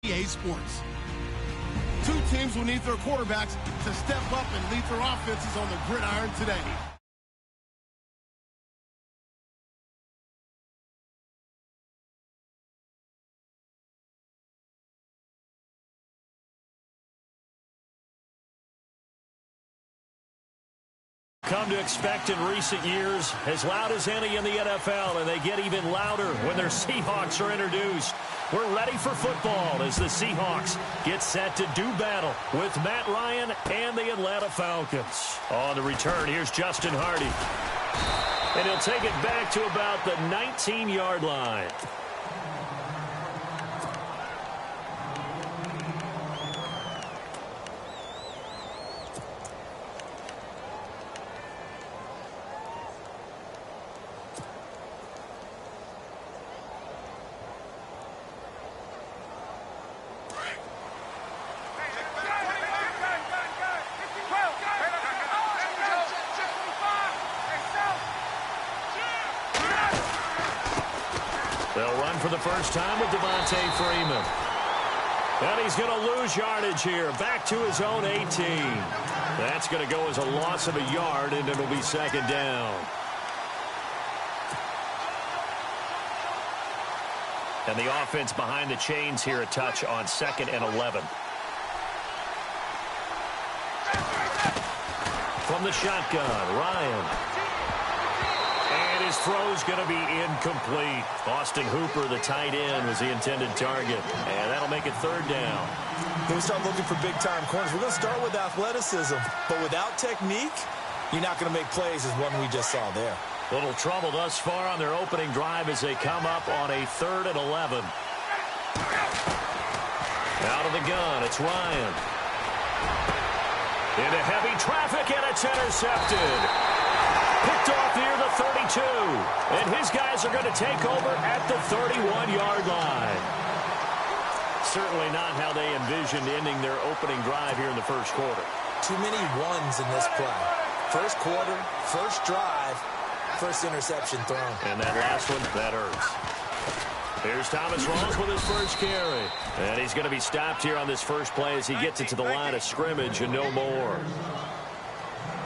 EA Sports. Two teams will need their quarterbacks to step up and lead their offenses on the gridiron today. Come to expect in recent years, as loud as any in the NFL, and they get even louder when their Seahawks are introduced. We're ready for football as the Seahawks get set to do battle with Matt Ryan and the Atlanta Falcons. On the return, here's Justin Hardy. And he'll take it back to about the 19-yard line. They'll run for the first time with Devontae Freeman. And he's going to lose yardage here. Back to his own 18. That's going to go as a loss of a yard, and it'll be second down. And the offense behind the chains here a touch on 2nd and 11. From the shotgun, Ryan. And his throw's going to be incomplete. Austin Hooper, the tight end, was the intended target. And that'll make it third down. When we start looking for big-time corners, we're going to start with athleticism. But without technique, you're not going to make plays as one we just saw there. Little trouble thus far on their opening drive as they come up on a 3rd and 11. Out of the gun, it's Ryan. Into heavy traffic, and it's intercepted. Picked off near the 32. And his guys are going to take over at the 31-yard line. Certainly not how they envisioned ending their opening drive here in the first quarter. Too many ones in this play. First quarter, first drive, first interception thrown. And that last one, that hurts. Here's Thomas Rawls with his first carry. And he's going to be stopped here on this first play as he gets it to the line of scrimmage and no more.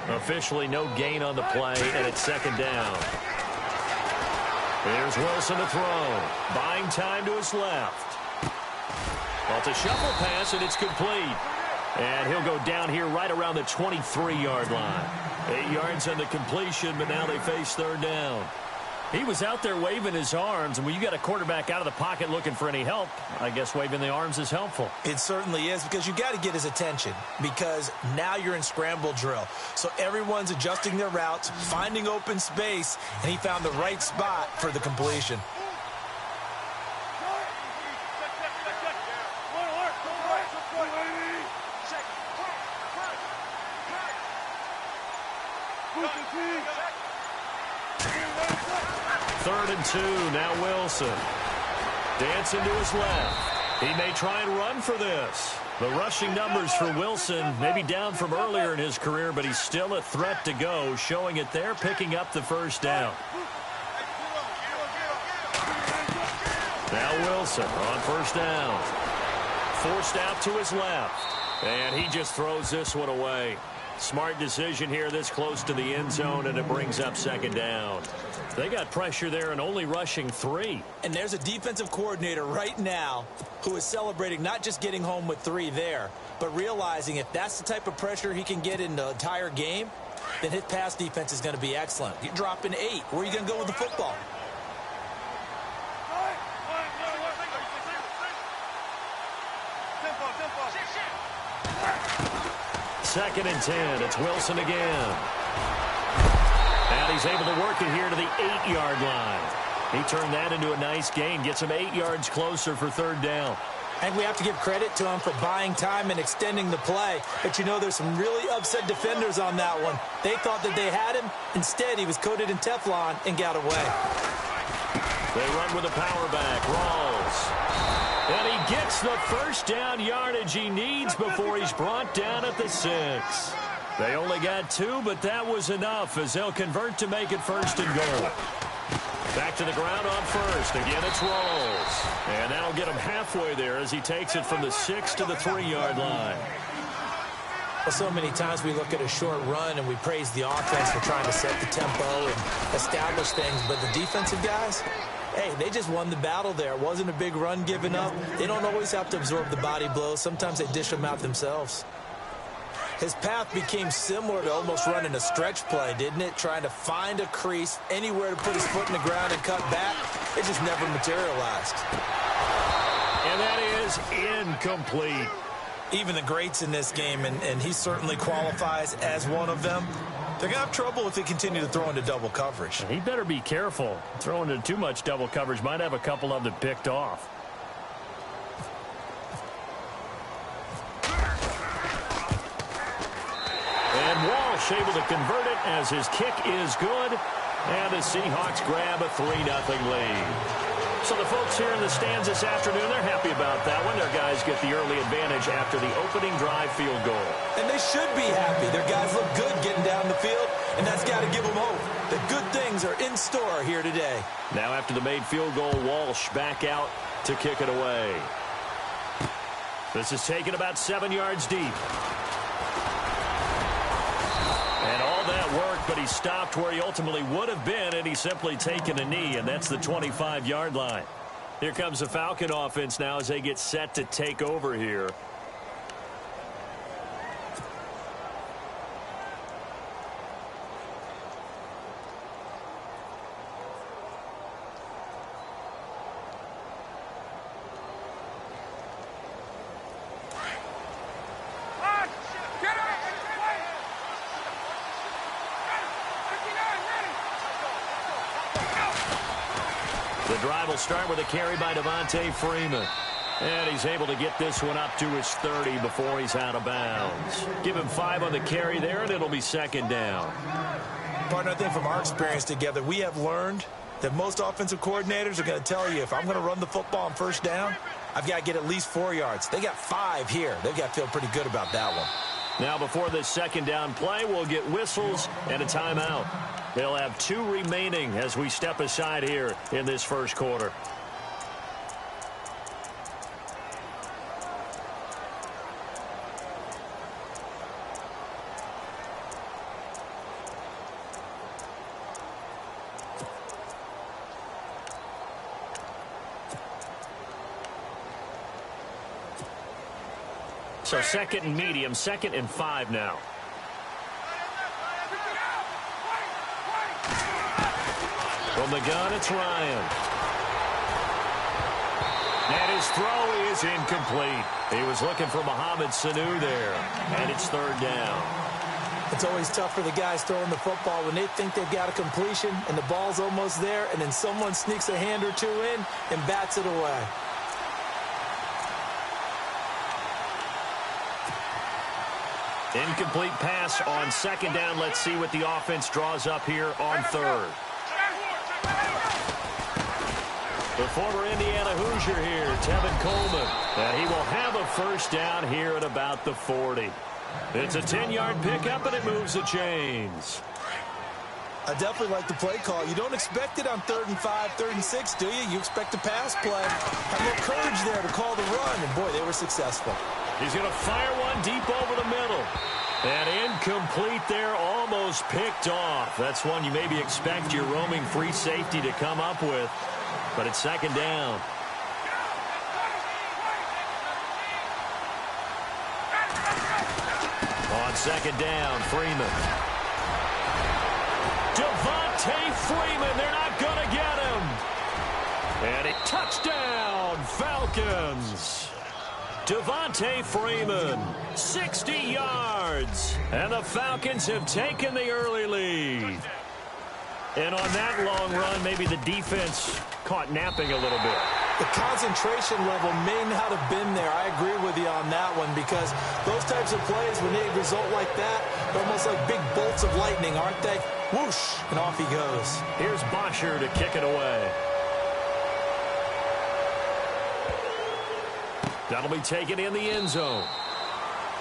Officially no gain on the play, and it's second down. Here's Wilson to throw. Buying time to his left. Well, it's a shuffle pass, and it's complete. And he'll go down here right around the 23-yard line. 8 yards on the completion, but now they face third down. He was out there waving his arms, and when you got a quarterback out of the pocket looking for any help, I guess waving the arms is helpful. It certainly is, because you got to get his attention, because now you're in scramble drill. So everyone's adjusting their routes, finding open space, and he found the right spot for the completion. Third and 2, now Wilson. Dancing to his left. He may try and run for this. The rushing numbers for Wilson may be down from earlier in his career, but he's still a threat to go, showing it there, picking up the first down. Now Wilson on first down. Forced out to his left. And he just throws this one away. Smart decision here this close to the end zone, and it brings up second down. They got pressure there and only rushing 3. And there's a defensive coordinator right now who is celebrating not just getting home with 3 there, but realizing if that's the type of pressure he can get in the entire game, then his pass defense is going to be excellent. You're dropping 8. Where are you going to go with the football? Second and 10. It's Wilson again. And he's able to work it here to the 8-yard line. He turned that into a nice gain. Gets him 8 yards closer for third down. And we have to give credit to him for buying time and extending the play. But, you know, there's some really upset defenders on that one. They thought that they had him. Instead, he was coated in Teflon and got away. They run with a power back. Rawls. And he gets the first down yardage he needs before he's brought down at the 6. They only got 2, but that was enough as they'll convert to make it first and goal. Back to the ground on first. Again, it's Rolls. And that'll get him halfway there as he takes it from the 6 to the 3-yard line. Well, so many times we look at a short run and we praise the offense for trying to set the tempo and establish things. But the defensive guys, hey, they just won the battle there. It wasn't a big run given up. They don't always have to absorb the body blows. Sometimes they dish them out themselves. His path became similar to almost running a stretch play, didn't it? Trying to find a crease, anywhere to put his foot in the ground and cut back. It just never materialized. And that is incomplete. Even the greats in this game, and he certainly qualifies as one of them, they're going to have trouble if they continue to throw into double coverage. He better be careful. Throwing into too much double coverage might have a couple of them picked off. And Walsh able to convert it as his kick is good. And the Seahawks grab a 3-0 lead. So the folks here in the stands this afternoon, they're happy about that one. Their guys get the early advantage after the opening drive field goal. And they should be happy. Their guys look good getting down the field, and that's got to give them hope that good things are in store here today. Now after the made field goal, Walsh back out to kick it away. This is taken about 7 yards deep. And all that work, but he stopped where he ultimately would have been, and he's simply taken a knee, and that's the 25-yard line. Here comes the Falcon offense now as they get set to take over here. The drive will start with a carry by Devontae Freeman. And he's able to get this one up to his 30 before he's out of bounds. Give him 5 on the carry there, and it'll be second down. Partner, I think from our experience together, we have learned that most offensive coordinators are going to tell you, if I'm going to run the football on first down, I've got to get at least 4 yards. They got 5 here. They've got to feel pretty good about that one. Now before this second down play, we'll get whistles and a timeout. They'll have 2 remaining as we step aside here in this first quarter. So second and medium, 2nd and 5 now. From the gun, it's Ryan. And his throw is incomplete. He was looking for Mohamed Sanu there. And it's 3rd down. It's always tough for the guys throwing the football when they think they've got a completion and the ball's almost there, and then someone sneaks a hand or 2 in and bats it away. Incomplete pass on 2nd down. Let's see what the offense draws up here on 3rd. The former Indiana Hoosier here, Tevin Coleman. And he will have a first down here at about the 40. It's a 10-yard pickup, and it moves the chains. I definitely like the play call. You don't expect it on 3rd and 5, 3rd and 6, do you? You expect a pass play. Have a little courage there to call the run, and boy, they were successful. He's going to fire one deep over the middle. And incomplete there, almost picked off. That's one you maybe expect your roaming free safety to come up with. But it's 2nd down. On 2nd down, Freeman. Devontae Freeman, they're not going to get him. And a touchdown, Falcons. Devontae Freeman, 60 yards. And the Falcons have taken the early lead. And on that long run, maybe the defense caught napping a little bit. The concentration level may not have been there. I agree with you on that one, because those types of plays, when they result like that, they're almost like big bolts of lightning, aren't they? Whoosh, and off he goes. Here's Bosher to kick it away. That'll be taken in the end zone.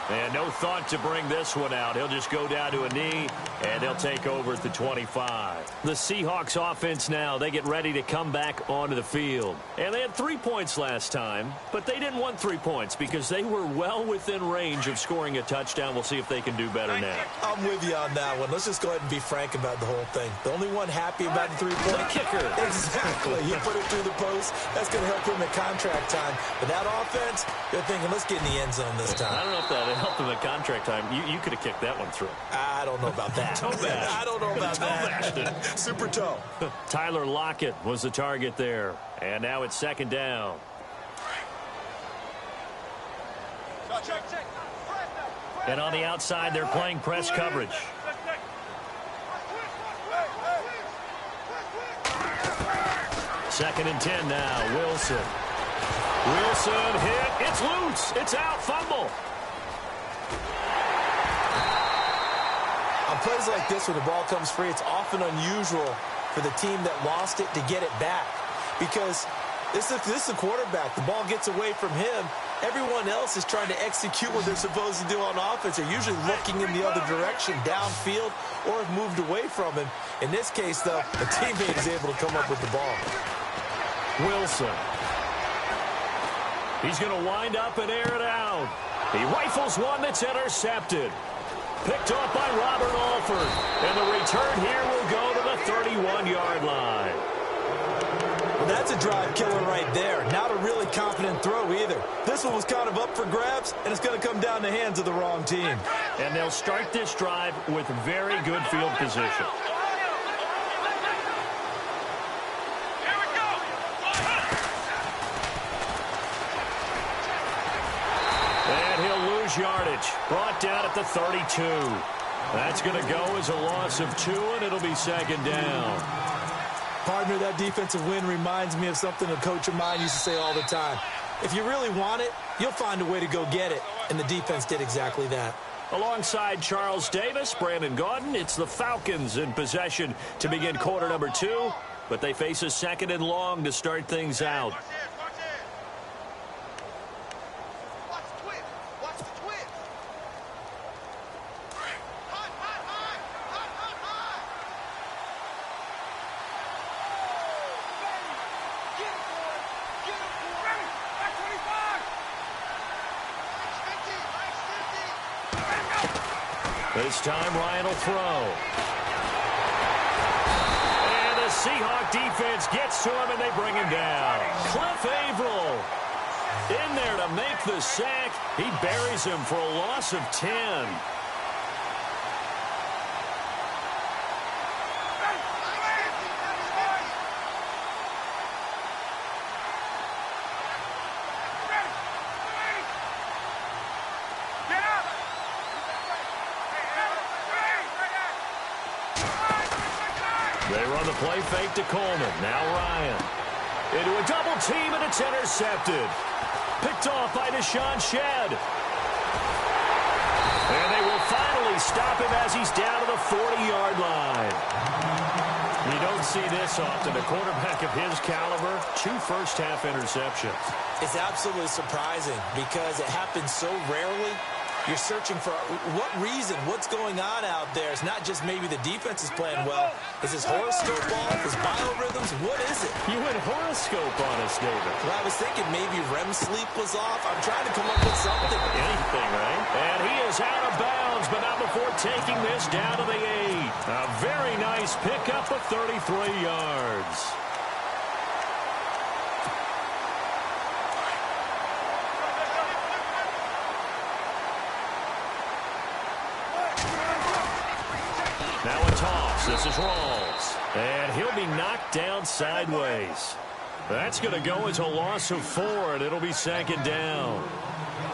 And no thought to bring this one out. He'll just go down to a knee, and they'll take over at the 25. The Seahawks offense now, they get ready to come back onto the field. And they had 3 points last time, but they didn't want 3 points because they were well within range of scoring a touchdown. We'll see if they can do better now. I'm with you on that one. Let's just go ahead and be frank about the whole thing. The only one happy about the 3-point kicker. Exactly. He put it through the post. That's going to help him at contract time. But that offense, they're thinking, let's get in the end zone this time. I don't know if that helped him at contract time. You could have kicked that one through. I don't know about that. Toe bash. I don't know about that. Super toe. Tyler Lockett was the target there. And now it's second down. And on the outside, they're playing press coverage. Second and 10 now. Wilson hit. It's loose. It's out. Fumble. On plays like this, when the ball comes free, it's often unusual for the team that lost it to get it back. Because this is the quarterback. The ball gets away from him. Everyone else is trying to execute what they're supposed to do on offense. They're usually looking in the other direction, downfield, or have moved away from him. In this case, though, a teammate is able to come up with the ball. Wilson. He's going to wind up and air it out. He rifles one that's intercepted. Picked off by Robert Alford. And the return here will go to the 31-yard line. Well, that's a drive killer right there. Not a really confident throw either. This one was kind of up for grabs, and it's going to come down the hands of the wrong team. And they'll start this drive with very good field position. And he'll lose yardage. Brought down at the 32. That's going to go as a loss of 2, and it'll be second down. Partner, that defensive win reminds me of something a coach of mine used to say all the time. If you really want it, you'll find a way to go get it. And the defense did exactly that. Alongside Charles Davis, Brandon Gaudin, it's the Falcons in possession to begin quarter number 2. But they face a second and long to start things out. This time, Ryan will throw. And the Seahawk defense gets to him, and they bring him down. Cliff Averill in there to make the sack. He buries him for a loss of 10. They run the play fake to Coleman. Now Ryan. Into a double team, and it's intercepted. Picked off by Deshaun Shedd. And they will finally stop him as he's down to the 40-yard line. You don't see this often. A quarterback of his caliber, 2 first-half interceptions. It's absolutely surprising because it happens so rarely. You're searching for what reason, what's going on out there. It's not just maybe the defense is playing well. Is his horoscope off? His biorhythms? What is it? You went horoscope on us, David. Well, I was thinking maybe REM sleep was off. I'm trying to come up with something. Anything, right? And he is out of bounds, but not before taking this down to the 8. A very nice pickup of 33 yards. Now a toss. This is Rawls. And he'll be knocked down sideways. That's going to go as a loss of 4, and it'll be second down.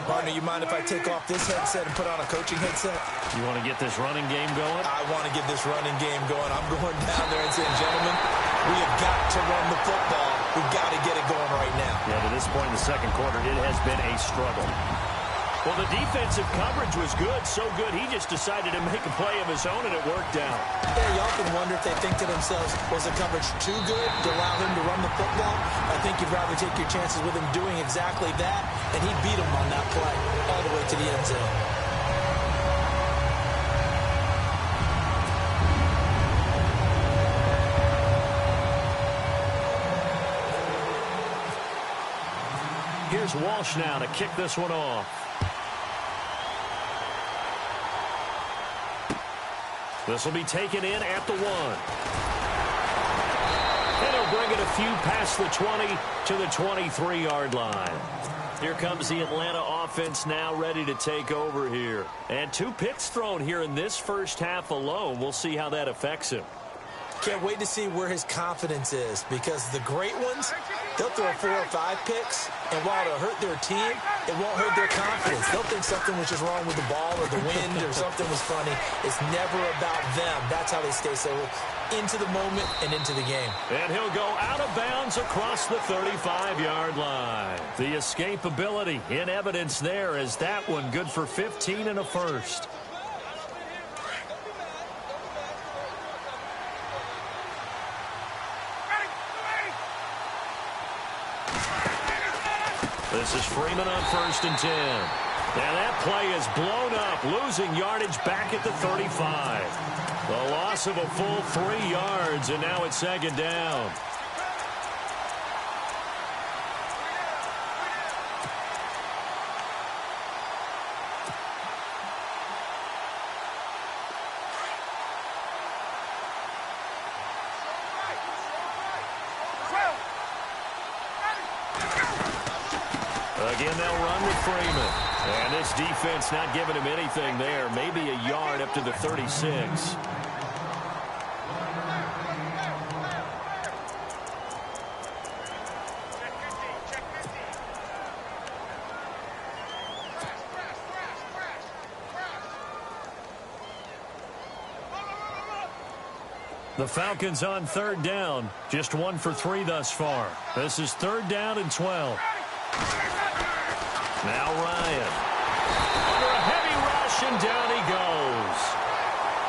Partner, you mind if I take off this headset and put on a coaching headset? You want to get this running game going? I want to get this running game going. I'm going down there and saying, gentlemen, we have got to run the football. We've got to get it going right now. Yeah, to this point in the second quarter, it has been a struggle. Well, the defensive coverage was good, so good he just decided to make a play of his own, and it worked out. Yeah, you often wonder if they think to themselves, was the coverage too good to allow him to run the football? I think you'd rather take your chances with him doing exactly that, and he beat him on that play all the way to the end zone. Here's Walsh now to kick this one off. This will be taken in at the 1. And he'll bring it a few past the 20 to the 23-yard line. Here comes the Atlanta offense now ready to take over here. And 2 picks thrown here in this first half alone. We'll see how that affects him. Can't wait to see where his confidence is, because the great ones, they'll throw 4 or 5 picks, and while it'll hurt their team, it won't hurt their confidence. They'll think something was just wrong with the ball or the wind or something was funny. It's never about them. That's how they stay so into the moment and into the game. And he'll go out of bounds across the 35-yard line. The escapability in evidence there, as that one good for 15 and a first. This is Freeman on 1st and 10. And that play is blown up, losing yardage back at the 35. The loss of a full 3 yards, and now it's 2nd down. Again, they'll run with Freeman. And this defense not giving him anything there. Maybe a yard up to the 36. The Falcons on 3rd down. Just 1 for 3 thus far. This is 3rd down and 12. Now Ryan. Under a heavy rush, and down he goes.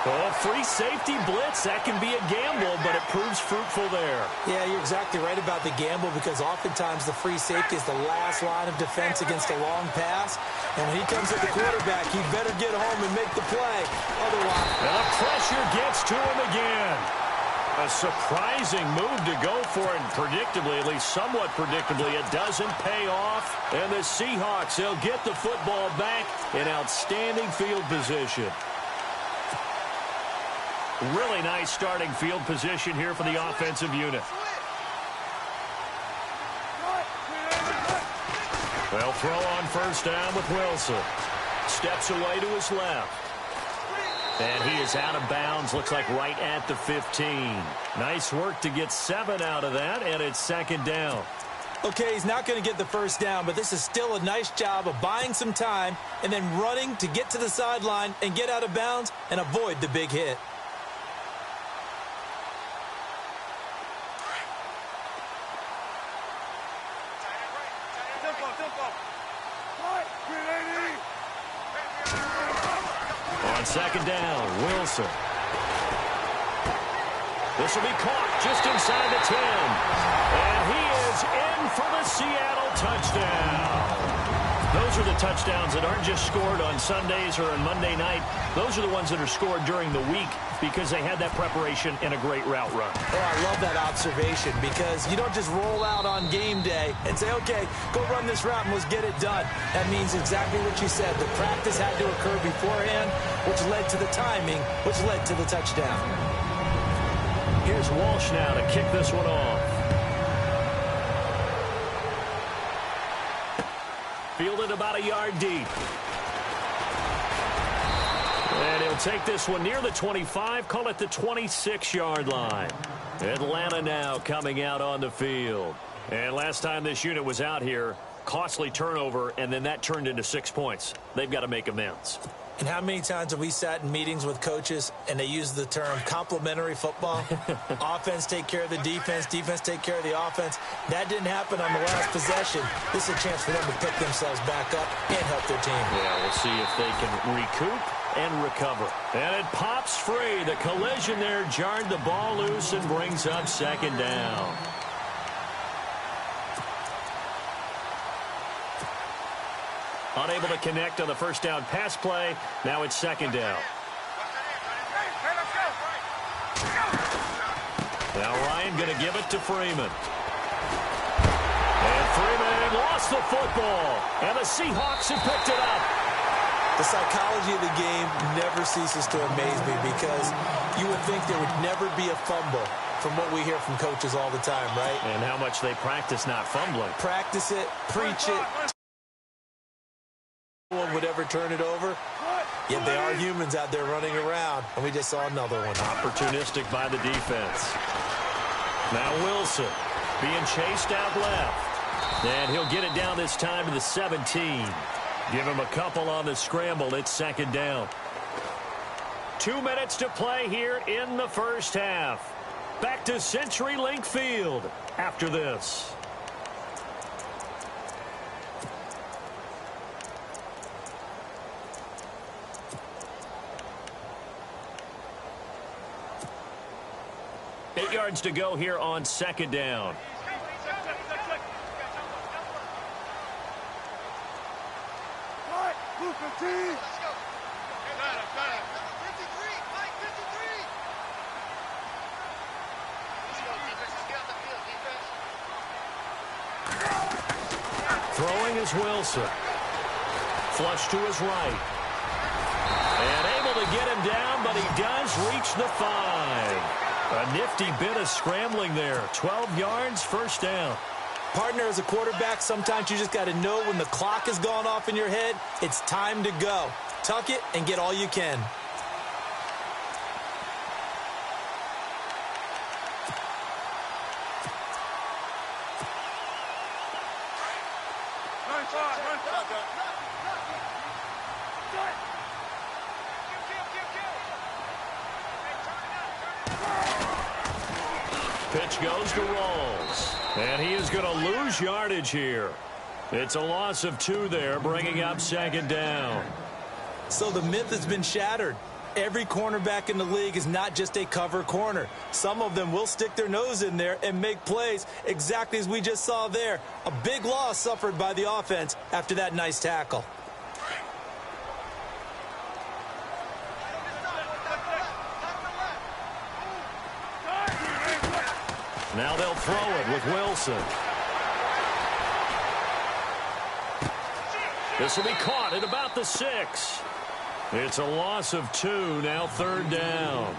Oh, free safety blitz. That can be a gamble, but it proves fruitful there. Yeah, you're exactly right about the gamble, because oftentimes the free safety is the last line of defense against a long pass. And when he comes at the quarterback, he better get home and make the play. Otherwise, the pressure gets to him again. A surprising move to go for it, and predictably, at least somewhat predictably, it doesn't pay off. And the Seahawks, they'll get the football back in outstanding field position. Really nice starting field position here for the offensive unit. They'll throw on 1st down with Wilson. Steps away to his left. And he is out of bounds, looks like right at the 15. Nice work to get 7 out of that, and it's 2nd down. Okay, he's not going to get the 1st down, but this is still a nice job of buying some time and then running to get to the sideline and get out of bounds and avoid the big hit. On 2nd down, Wilson. This will be caught just inside the 10. And he is in for the Seattle touchdown. Those are the touchdowns that aren't just scored on Sundays or on Monday night. Those are the ones that are scored during the week because they had that preparation and a great route run. Oh, I love that observation, because you don't just roll out on game day and say, okay, go run this route and let's get it done. That means exactly what you said. The practice had to occur beforehand, which led to the timing, which led to the touchdown. Here's Walsh now to kick this one off. Fielded about a yard deep. And he'll take this one near the 25, call it the 26-yard line. Atlanta now coming out on the field. And last time this unit was out here, costly turnover, and then that turned into 6 points. They've got to make amends. And how many times have we sat in meetings with coaches and they use the term complementary football? Offense take care of the defense, defense take care of the offense. That didn't happen on the last possession. This is a chance for them to pick themselves back up and help their team. Yeah, we'll see if they can recoup and recover. And it pops free. The collision there jarred the ball loose and brings up 2nd down. Unable to connect on the 1st down pass play. Now it's 2nd down. Now Ryan going to give it to Freeman. And Freeman lost the football, and the Seahawks have picked it up. The psychology of the game never ceases to amaze me because you would think there would never be a fumble from what we hear from coaches all the time, right? And how much they practice not fumbling. Practice it, preach it. No one would ever turn it over. Yet they are humans out there running around, and we just saw another one. Opportunistic by the defense. Now Wilson being chased out left. And he'll get it down this time to the 17. Give him a couple on the scramble. It's second down. 2 minutes to play here in the first half. Back to CenturyLink Field after this. Eight yards to go here on second down. Throwing is Wilson. Flush to his right. And able to get him down, but he does reach the 5. A nifty bit of scrambling there. 12 yards, first down. Partner, as a quarterback, sometimes you just got to know when the clock has gone off in your head, it's time to go. Tuck it and get all you can. Pitch goes to Rawls. And he is going to lose yardage here. It's a loss of 2 there, bringing up second down. So the myth has been shattered. Every cornerback in the league is not just a cover corner. Some of them will stick their nose in there and make plays exactly as we just saw there. A big loss suffered by the offense after that nice tackle. Now they'll throw it with Wilson. This will be caught at about the 6. It's a loss of 2, now third down.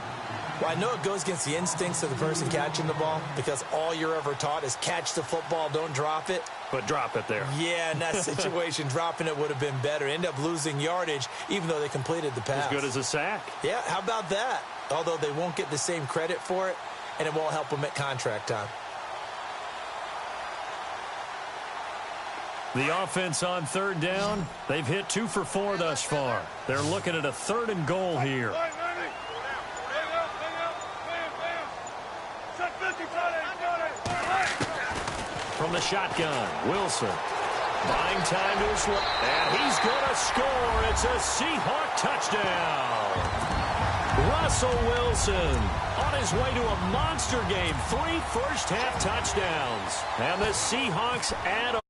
Well, I know it goes against the instincts of the person catching the ball because all you're ever taught is catch the football, don't drop it. But drop it there. Yeah, in that situation, dropping it would have been better. End up losing yardage, even though they completed the pass. As good as a sack. Yeah, how about that? Although they won't get the same credit for it, and it won't help them at contract time. The offense on third down, they've hit 2 for 4 thus far. They're looking at a 3rd and goal here. From the shotgun, Wilson. Buying time to his left. And he's going to score. It's a Seahawk touchdown. Russell Wilson on his way to a monster game. 3 first-half touchdowns. And the Seahawks add